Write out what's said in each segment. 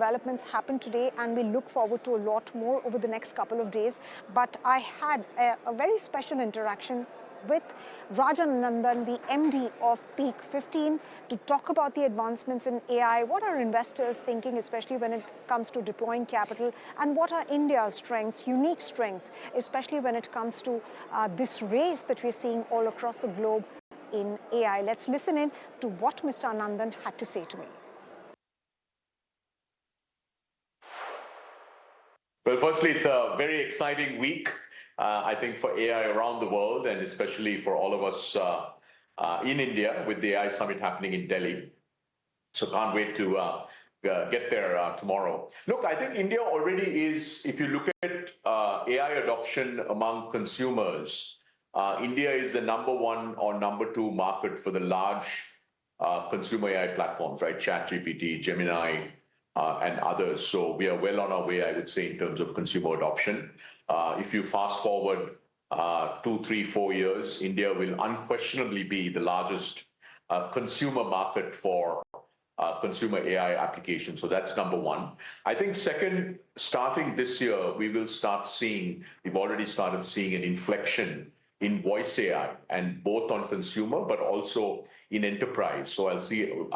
developments happened today, and we look forward to a lot more over the next couple of days. But I had a very special interaction with Rajan Anandan, the MD of Peak 15, to talk about the advancements in AI, what are investors thinking, especially when it comes to deploying capital, and what are India's strengths, unique strengths, especially when it comes to this race that we're seeing all across the globe in AI. Let's listen in to what Mr. Anandan had to say to me. Well, firstly, it's a very exciting week, I think, for AI around the world, and especially for all of us in India with the AI Summit happening in Delhi. So can't wait to get there tomorrow. Look, I think India already is, if you look at AI adoption among consumers, India is the #1 or #2 market for the large consumer AI platforms, right? ChatGPT, Gemini, and others. So we are well on our way, I would say, in terms of consumer adoption. If you fast forward 2, 3, 4 years, India will unquestionably be the largest consumer market for consumer AI applications. So that's #1. I think second, starting this year, we've already started seeing an inflection in voice AI, and both on consumer, but also in enterprise. So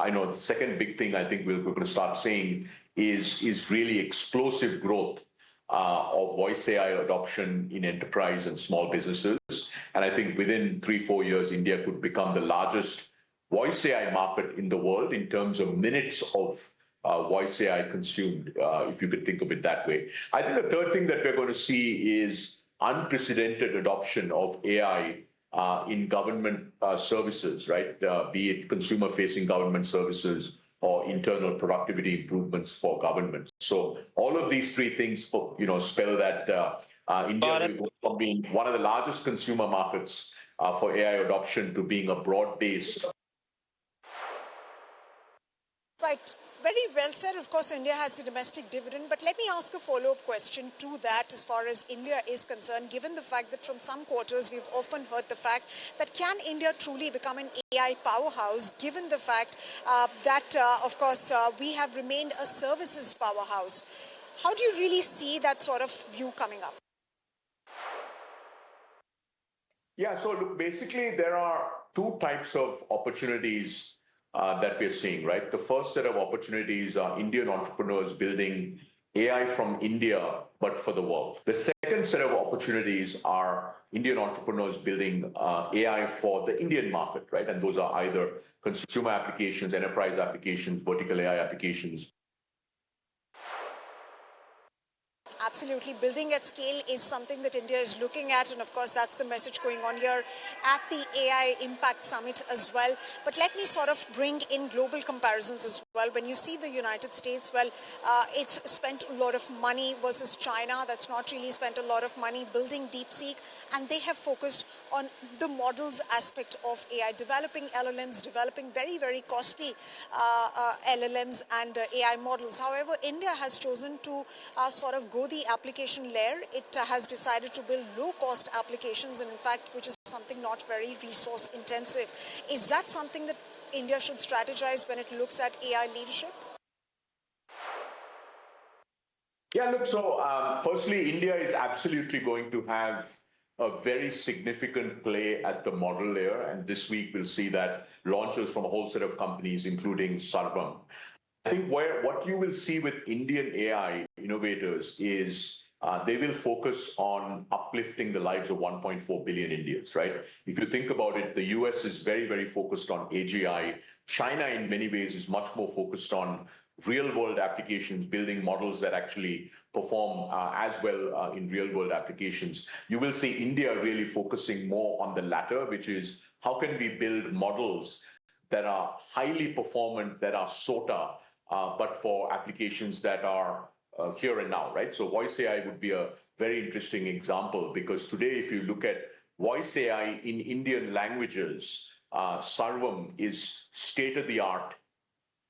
I know the second big thing I think we're going to start seeing is really explosive growth of voice AI adoption in enterprise and small businesses. And I think within 3, 4 years, India could become the largest voice AI market in the world in terms of minutes of voice AI consumed, if you could think of it that way. I think the third thing that we're going to see is unprecedented adoption of AI in government services, right? Be it consumer-facing government services or internal productivity improvements for government. So all of these three things, spell that India will go from being one of the largest consumer markets for AI adoption to being a broad-based. Right. Very well said. Of course, India has the domestic dividend, but let me ask a follow-up question to that as far as India is concerned, given the fact that from some quarters we've often heard the fact that can India truly become an AI powerhouse, given the fact that, of course, we have remained a services powerhouse. How do you really see that sort of view coming up? Yeah, so look, basically there are two types of opportunities that we're seeing, right? The first set of opportunities are Indian entrepreneurs building AI from India, but for the world. The second set of opportunities are Indian entrepreneurs building AI for the Indian market, right? And those are either consumer applications, enterprise applications, vertical AI applications. Absolutely. Building at scale is something that India is looking at. And of course, that's the message going on here at the AI Impact Summit as well. But let me sort of bring in global comparisons as well. When you see the United States, well, it's spent a lot of money versus China. That's not really spent a lot of money building DeepSeek. And they have focused on the models aspect of AI, developing LLMs, developing very, very costly LLMs and AI models. However, India has chosen to sort of go the application layer. It has decided to build low-cost applications, and in fact, which is something not very resource intensive. Is that something that India should strategize when it looks at AI leadership? Yeah, look, so firstly, India is absolutely going to have a very significant play at the model layer. And this week, we'll see that launches from a whole set of companies, including Sarvam. I think what you will see with Indian AI innovators is they will focus on uplifting the lives of 1.4 billion Indians, right? If you think about it, the US is very, very focused on AGI. China, in many ways, is much more focused on real-world applications, building models that actually perform as well in real-world applications. You will see India really focusing more on the latter, which is how can we build models that are highly performant, that are SOTA, but for applications that are here and now, right? So voice AI would be a very interesting example, because today, if you look at voice AI in Indian languages, Sarvam is state-of-the-art,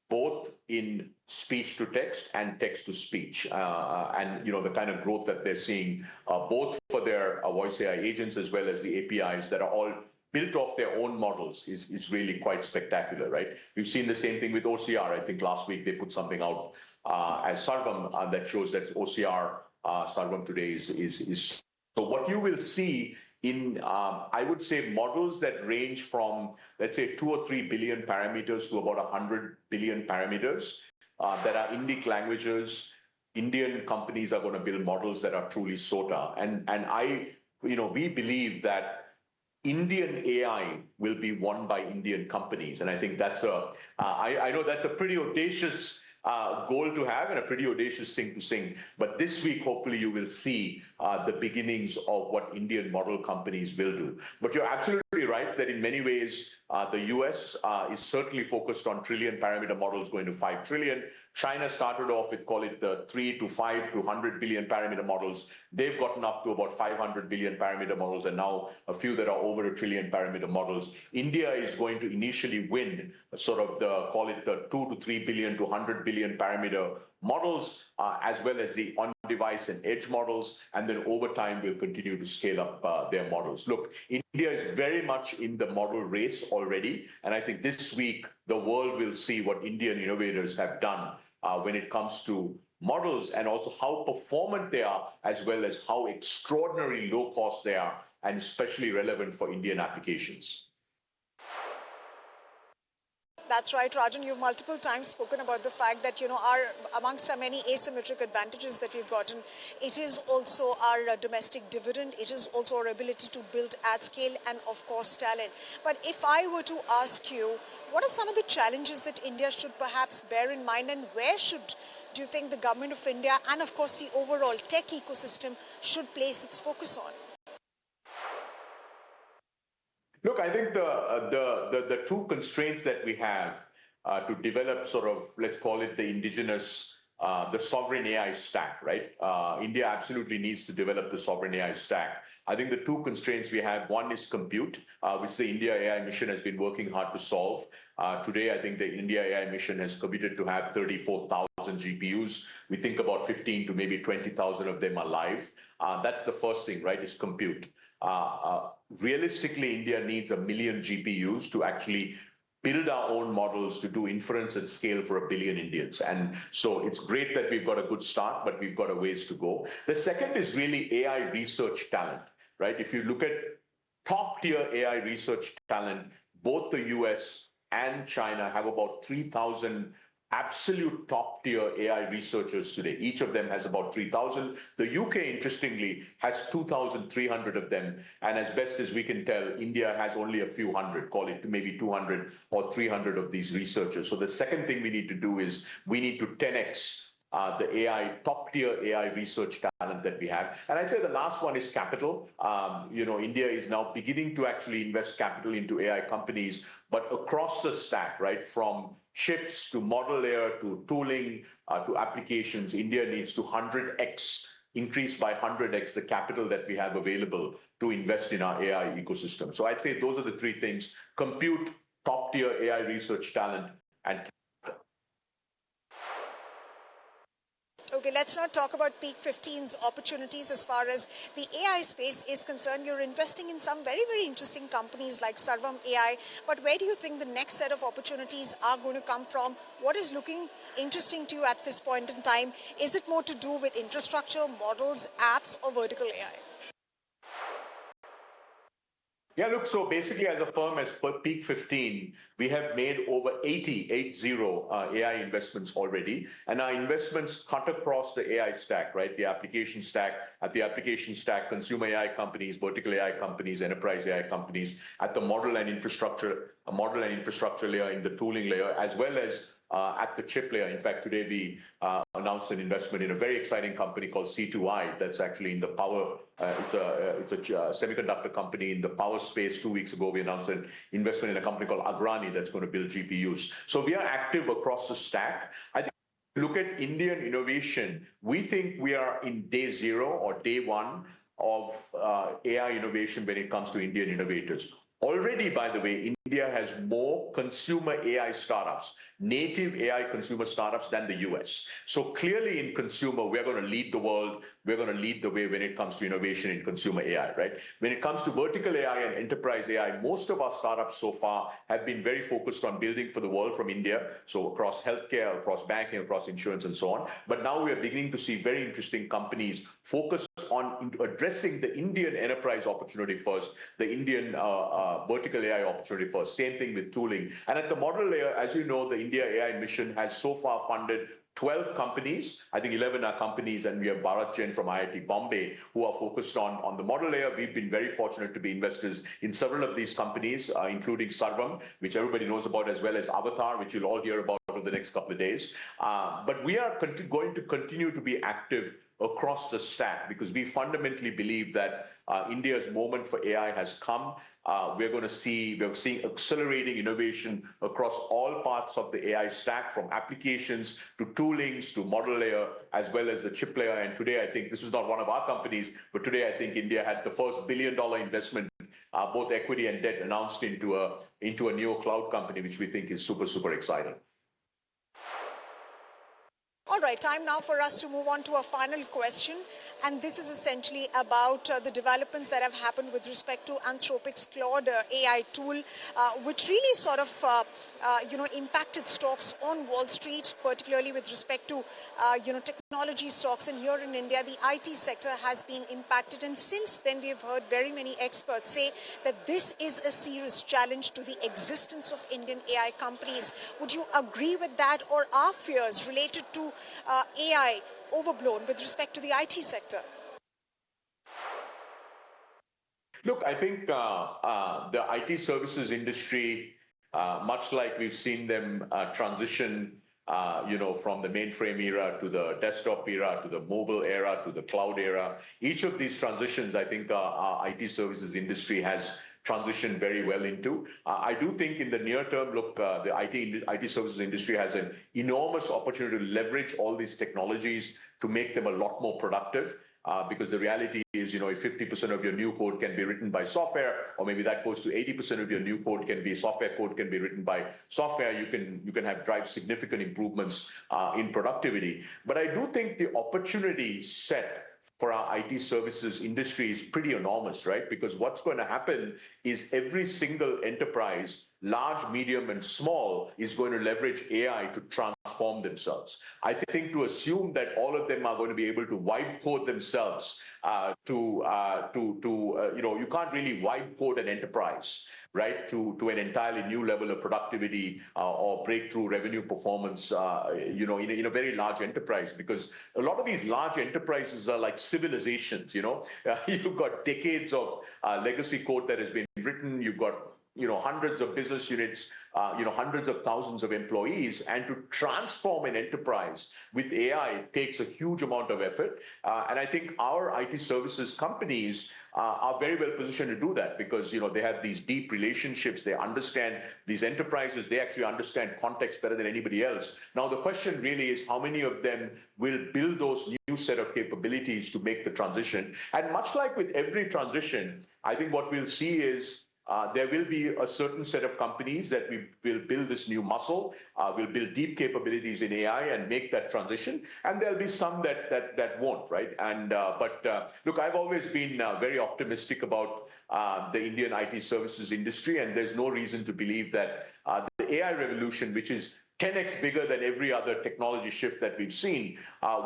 both in speech to text and text to speech. And the kind of growth that they're seeing, both for their voice AI agents as well as the APIs that are all built off their own models is really quite spectacular, right? We've seen the same thing with OCR. I think last week they put something out as Sarvam that shows that OCR Sarvam today is. So what you will see in, I would say, models that range from, let's say, 2 or 3 billion parameters to about 100 billion parameters that are Indic languages. Indian companies are going to build models that are truly SOTA. And we believe that Indian AI will be won by Indian companies. And I think that's I know that's a pretty audacious goal to have and a pretty audacious thing to sing. But this week, hopefully, you will see the beginnings of what Indian model companies will do. But you're absolutely right that in many ways, the US is certainly focused on trillion parameter models going to 5 trillion. China started off with, call it the 3 to 5 to 100 billion parameter models. They've gotten up to about 500 billion parameter models, and now a few that are over a trillion parameter models. India is going to initially win sort of the, call it the 2 to 3 billion to 100 billion parameter models, as well as the on-device and edge models, and then over time we'll continue to scale up their models. Look, India is very much in the model race already, and I think this week the world will see what Indian innovators have done when it comes to models, and also how performant they are, as well as how extraordinarily low cost they are, and especially relevant for Indian applications. That's right, Rajan. You've multiple times spoken about the fact that, amongst our many asymmetric advantages that we've gotten, it is also our domestic dividend. It is also our ability to build at scale and, of course, talent. But if I were to ask you, what are some of the challenges that India should perhaps bear in mind, and where do you think the government of India and, of course, the overall tech ecosystem should place its focus on? Look, I think the two constraints that we have to develop sort of, let's call it the indigenous, the sovereign AI stack, right? India absolutely needs to develop the sovereign AI stack. I think the two constraints we have, one is compute, which the India AI mission has been working hard to solve. Today, I think the India AI mission has committed to have 34,000 GPUs. We think about 15 to maybe 20,000 of them are live. That's the first thing, right, is compute. Realistically, India needs 1 million GPUs to actually build our own models to do inference at scale for 1 billion Indians. And so it's great that we've got a good start, but we've got a ways to go. The second is really AI research talent, right? If you look at top tier AI research talent, both the US and China have about 3,000 absolute top tier AI researchers today. Each of them has about 3,000. The UK, interestingly, has 2,300 of them. And as best as we can tell, India has only a few hundred, call it maybe 200 or 300 of these researchers. So the second thing we need to do is we need to 10x the AI, top tier AI research talent that we have. And I'd say the last one is capital. India is now beginning to actually invest capital into AI companies, but across the stack, right, from chips to model layer to tooling to applications, India needs to 100x, increase by 100x the capital that we have available to invest in our AI ecosystem. So I'd say those are the three things: compute, top tier AI research talent, and Okay, let's not talk about Peak 15's opportunities as far as the AI space is concerned. You're investing in some very, very interesting companies like Sarvam AI. But where do you think the next set of opportunities are going to come from? What is looking interesting to you at this point in time? Is it more to do with infrastructure, models, apps, or vertical AI? Yeah, look, so basically as a firm, as per Peak 15, we have made over 80 AI investments already. And our investments cut across the AI stack, right? The application stack, at the application stack, consumer AI companies, vertical AI companies, enterprise AI companies, at the model and infrastructure layer, in the tooling layer, as well as at the chip layer. In fact, today we announced an investment in a very exciting company called C2I that's actually in the power, it's a semiconductor company in the power space. 2 weeks ago, we announced an investment in a company called Agrani that's going to build GPUs. So we are active across the stack. I think if you look at Indian innovation, we think we are in day zero or day one of AI innovation when it comes to Indian innovators. Already, by the way, India has more consumer AI startups native AI consumer startups than the US. So clearly in consumer, we're going to lead the world. We're going to lead the way when it comes to innovation in consumer AI, right? When it comes to vertical AI and enterprise AI, most of our startups so far have been very focused on building for the world from India, so across healthcare, across banking, across insurance, and so on. But now we are beginning to see very interesting companies focused on addressing the Indian enterprise opportunity first, the Indian vertical AI opportunity first. Same thing with tooling. And at the model layer, as you know, the India AI mission has so far funded 12 companies. I think 11 are companies, and we have Bharat Jain from IIT Bombay who are focused on the model layer. We've been very fortunate to be investors in several of these companies, including Sarvam, which everybody knows about, as well as Avatar, which you'll all hear about over the next couple of days. But we are going to continue to be active across the stack because we fundamentally believe that India's moment for AI has come. We're seeing accelerating innovation across all parts of the AI stack, from applications to toolings to model layer, as well as the chip layer. And today, I think this is not one of our companies, but today I think India had the first $1 billion investment, both equity and debt, announced into a neo cloud company, which we think is super, super exciting. All right, time now for us to move on to a final question. And this is essentially about the developments that have happened with respect to Anthropic's Claude AI tool, which really sort of, impacted stocks on Wall Street, particularly with respect to, technology stocks. And here in India, the IT sector has been impacted. And since then, we have heard very many experts say that this is a serious challenge to the existence of Indian AI companies. Would you agree with that, or are fears related to AI overblown with respect to the IT sector? Look, I think the IT services industry, much like we've seen them transition, from the mainframe era to the desktop era to the mobile era to the cloud era, each of these transitions, I think our IT services industry has transitioned very well into. I do think in the near term, look, the IT services industry has an enormous opportunity to leverage all these technologies to make them a lot more productive. Because the reality is, if 50% of your new code can be written by software, or maybe that goes to 80% of your new code can be software code can be written by software, you can drive significant improvements in productivity. But I do think the opportunity set for our IT services industry is pretty enormous, right? Because what's going to happen is every single enterprise, large, medium, and small, is going to leverage AI to transform themselves. I think to assume that all of them are going to be able to vibe code themselves you can't really vibe code an enterprise, right, to an entirely new level of productivity or breakthrough revenue performance, in a very large enterprise, because a lot of these large enterprises are like civilizations. You've got decades of legacy code that has been written. You've got hundreds of business units, hundreds of thousands of employees, and to transform an enterprise with AI takes a huge amount of effort. And I think our IT services companies are very well positioned to do that because, they have these deep relationships. They understand these enterprises. They actually understand context better than anybody else. Now, the question really is how many of them will build those new set of capabilities to make the transition? And much like with every transition, I think what we'll see is there will be a certain set of companies that will build this new muscle, will build deep capabilities in AI and make that transition, and there'll be some that won't, right? And but look, I've always been very optimistic about the Indian IT services industry, and there's no reason to believe that the AI revolution, which is 10x bigger than every other technology shift that we've seen,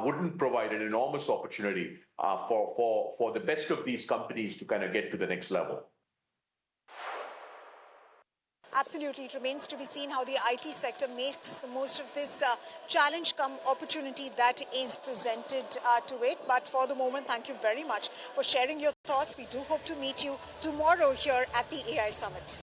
wouldn't provide an enormous opportunity for the best of these companies to kind of get to the next level. Absolutely. It remains to be seen how the IT sector makes the most of this challenge come opportunity that is presented to it. But for the moment, thank you very much for sharing your thoughts. We do hope to meet you tomorrow here at the AI Summit.